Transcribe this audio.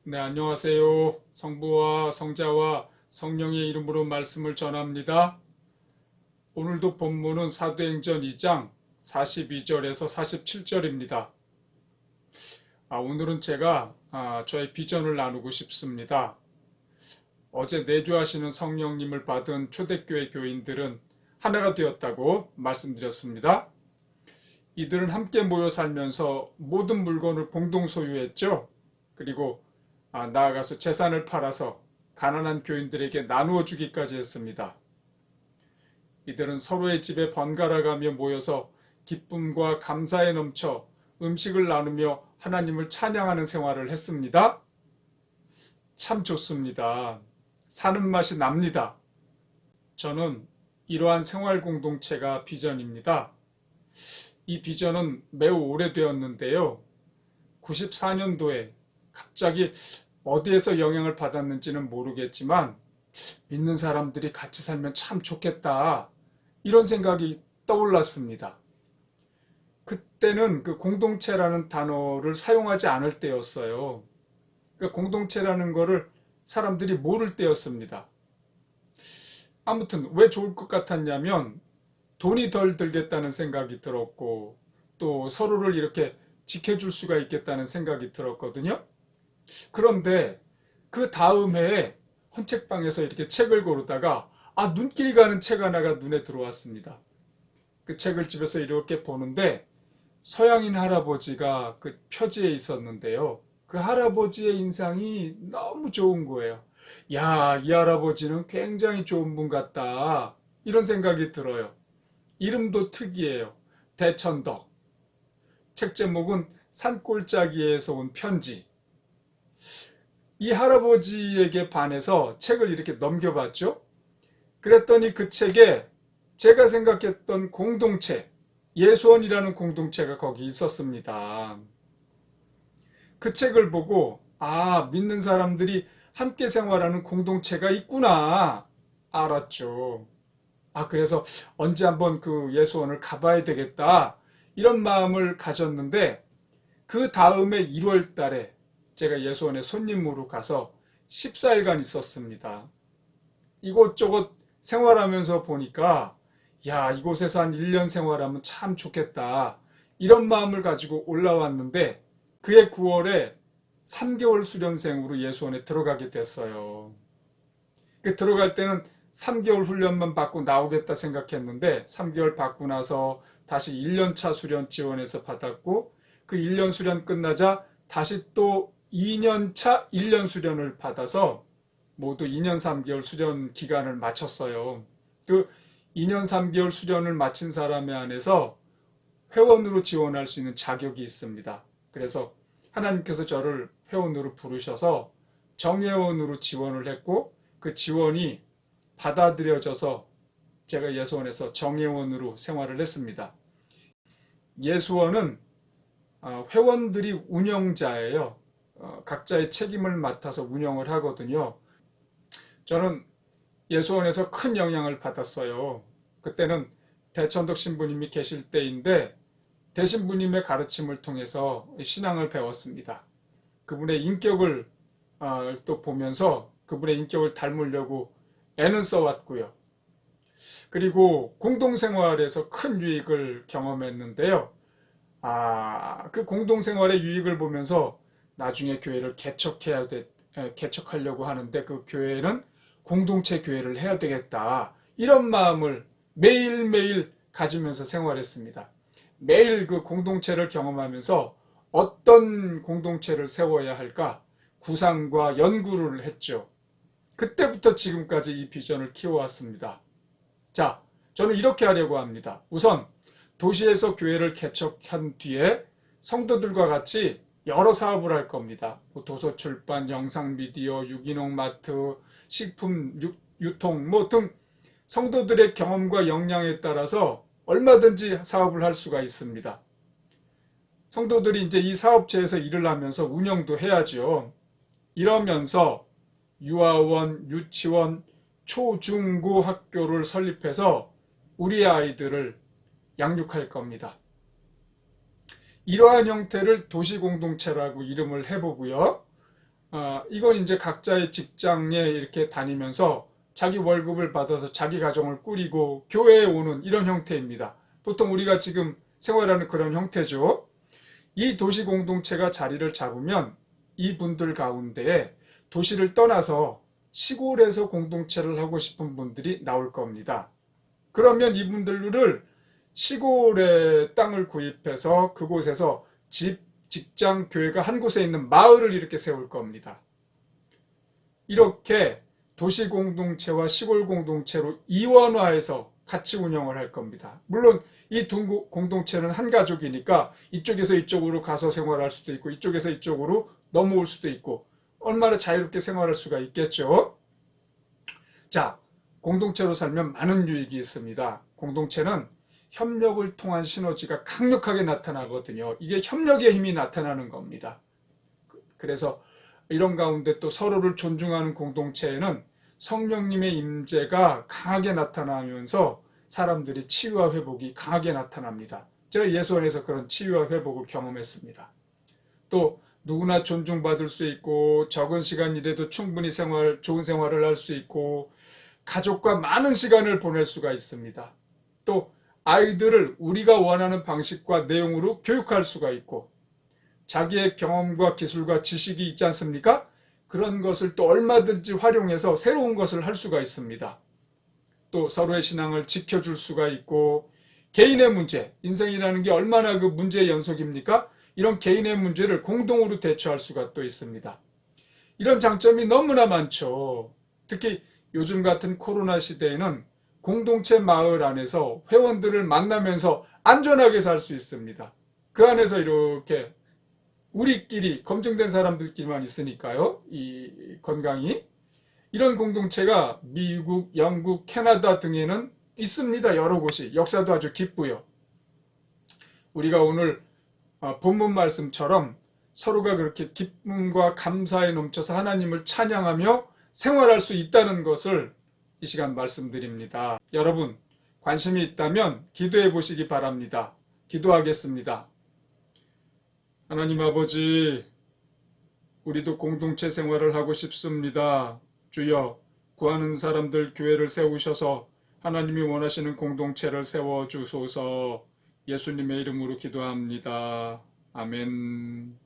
네, 안녕하세요. 성부와 성자와 성령의 이름으로 말씀을 전합니다. 오늘도 본문은 사도행전 2장 42절에서 47절입니다. 오늘은 제가 저의 비전을 나누고 싶습니다. 어제 내주하시는 성령님을 받은 초대교회 교인들은 하나가 되었다고 말씀드렸습니다. 이들은 함께 모여 살면서 모든 물건을 공동 소유했죠. 그리고 나아가서 재산을 팔아서 가난한 교인들에게 나누어 주기까지 했습니다. 이들은 서로의 집에 번갈아 가며 모여서 기쁨과 감사에 넘쳐 음식을 나누며 하나님을 찬양하는 생활을 했습니다. 참 좋습니다. 사는 맛이 납니다. 저는 이러한 생활 공동체가 비전입니다. 이 비전은 매우 오래되었는데요. 94년도에 갑자기 어디에서 영향을 받았는지는 모르겠지만 믿는 사람들이 같이 살면 참 좋겠다, 이런 생각이 떠올랐습니다. 그때는 그 공동체라는 단어를 사용하지 않을 때였어요. 그러니까 공동체라는 거를 사람들이 모를 때였습니다. 아무튼 왜 좋을 것 같았냐면 돈이 덜 들겠다는 생각이 들었고 또 서로를 이렇게 지켜줄 수가 있겠다는 생각이 들었거든요. 그런데 그 다음 해에 헌책방에서 이렇게 책을 고르다가 눈길이 가는 책 하나가 눈에 들어왔습니다. 그 책을 집에서 이렇게 보는데 서양인 할아버지가 그 표지에 있었는데요. 그 할아버지의 인상이 너무 좋은 거예요. 야, 이 할아버지는 굉장히 좋은 분 같다, 이런 생각이 들어요. 이름도 특이해요. 대천덕. 책 제목은 산골짜기에서 온 편지. 이 할아버지에게 반해서 책을 이렇게 넘겨봤죠. 그랬더니 그 책에 제가 생각했던 공동체, 예수원이라는 공동체가 거기 있었습니다. 그 책을 보고 믿는 사람들이 함께 생활하는 공동체가 있구나 알았죠. 그래서 언제 한번 그 예수원을 가봐야 되겠다, 이런 마음을 가졌는데 그 다음에 1월 달에 제가 예수원에 손님으로 가서 14일간 있었습니다. 이곳저곳 생활하면서 보니까 이곳에서 한 1년 생활하면 참 좋겠다, 이런 마음을 가지고 올라왔는데 그해 9월에 3개월 수련생으로 예수원에 들어가게 됐어요. 들어갈 때는 3개월 훈련만 받고 나오겠다 생각했는데 3개월 받고 나서 다시 1년차 수련 지원해서 받았고 그 1년 수련 끝나자 다시 또 2년차 1년 수련을 받아서 모두 2년 3개월 수련 기간을 마쳤어요. 그 2년 3개월 수련을 마친 사람에 한해서 회원으로 지원할 수 있는 자격이 있습니다. 그래서 하나님께서 저를 회원으로 부르셔서 정회원으로 지원을 했고 그 지원이 받아들여져서 제가 예수원에서 정회원으로 생활을 했습니다. 예수원은 회원들이 운영자예요. 각자의 책임을 맡아서 운영을 하거든요. 저는 예수원에서 큰 영향을 받았어요. 그때는 대천덕 신부님이 계실 때인데 대신부님의 가르침을 통해서 신앙을 배웠습니다. 그분의 인격을 또 보면서 그분의 인격을 닮으려고 애는 써왔고요. 그리고 공동생활에서 큰 유익을 경험했는데요. 그 공동생활의 유익을 보면서 나중에 교회를 개척하려고 하는데 그 교회는 공동체 교회를 해야 되겠다, 이런 마음을 매일매일 가지면서 생활했습니다. 매일 그 공동체를 경험하면서 어떤 공동체를 세워야 할까 구상과 연구를 했죠. 그때부터 지금까지 이 비전을 키워왔습니다. 자, 저는 이렇게 하려고 합니다. 우선 도시에서 교회를 개척한 뒤에 성도들과 같이 여러 사업을 할 겁니다. 도서 출판, 영상 미디어, 유기농 마트, 식품 유통 등 성도들의 경험과 역량에 따라서 얼마든지 사업을 할 수가 있습니다. 성도들이 이제 이 사업체에서 일을 하면서 운영도 해야죠. 이러면서 유아원, 유치원, 초, 중, 고 학교를 설립해서 우리 아이들을 양육할 겁니다. 이러한 형태를 도시공동체라고 이름을 해보고요. 이건 이제 각자의 직장에 이렇게 다니면서 자기 월급을 받아서 자기 가정을 꾸리고 교회에 오는 이런 형태입니다. 보통 우리가 지금 생활하는 그런 형태죠. 이 도시 공동체가 자리를 잡으면 이분들 가운데에 도시를 떠나서 시골에서 공동체를 하고 싶은 분들이 나올 겁니다. 그러면 이분들을 시골에 땅을 구입해서 그곳에서 집, 직장, 교회가 한 곳에 있는 마을을 이렇게 세울 겁니다. 이렇게 도시 공동체와 시골 공동체로 이원화해서 같이 운영을 할 겁니다. 물론 이 두 공동체는 한 가족이니까 이쪽에서 이쪽으로 가서 생활할 수도 있고 이쪽에서 이쪽으로 넘어올 수도 있고 얼마나 자유롭게 생활할 수가 있겠죠. 자, 공동체로 살면 많은 유익이 있습니다. 공동체는 협력을 통한 시너지가 강력하게 나타나거든요. 이게 협력의 힘이 나타나는 겁니다. 그래서 이런 가운데 또 서로를 존중하는 공동체에는 성령님의 임재가 강하게 나타나면서 사람들이 치유와 회복이 강하게 나타납니다. 제가 예수 안에서 그런 치유와 회복을 경험했습니다. 또 누구나 존중받을 수 있고 적은 시간 일에도 충분히 좋은 생활을 할 수 있고 가족과 많은 시간을 보낼 수가 있습니다. 또 아이들을 우리가 원하는 방식과 내용으로 교육할 수가 있고 자기의 경험과 기술과 지식이 있지 않습니까? 그런 것을 또 얼마든지 활용해서 새로운 것을 할 수가 있습니다. 또 서로의 신앙을 지켜줄 수가 있고 개인의 문제, 인생이라는 게 얼마나 그 문제의 연속입니까? 이런 개인의 문제를 공동으로 대처할 수가 또 있습니다. 이런 장점이 너무나 많죠. 특히 요즘 같은 코로나 시대에는 공동체 마을 안에서 회원들을 만나면서 안전하게 살 수 있습니다. 그 안에서 이렇게 우리끼리 검증된 사람들끼리만 있으니까요. 이 건강이. 이런 공동체가 미국, 영국, 캐나다 등에는 있습니다. 여러 곳이. 역사도 아주 깊고요. 우리가 오늘 본문 말씀처럼 서로가 그렇게 기쁨과 감사에 넘쳐서 하나님을 찬양하며 생활할 수 있다는 것을 이 시간 말씀드립니다. 여러분, 관심이 있다면 기도해 보시기 바랍니다. 기도하겠습니다. 하나님 아버지, 우리도 공동체 생활을 하고 싶습니다. 주여, 구하는 사람들 교회를 세우셔서 하나님이 원하시는 공동체를 세워주소서. 예수님의 이름으로 기도합니다. 아멘.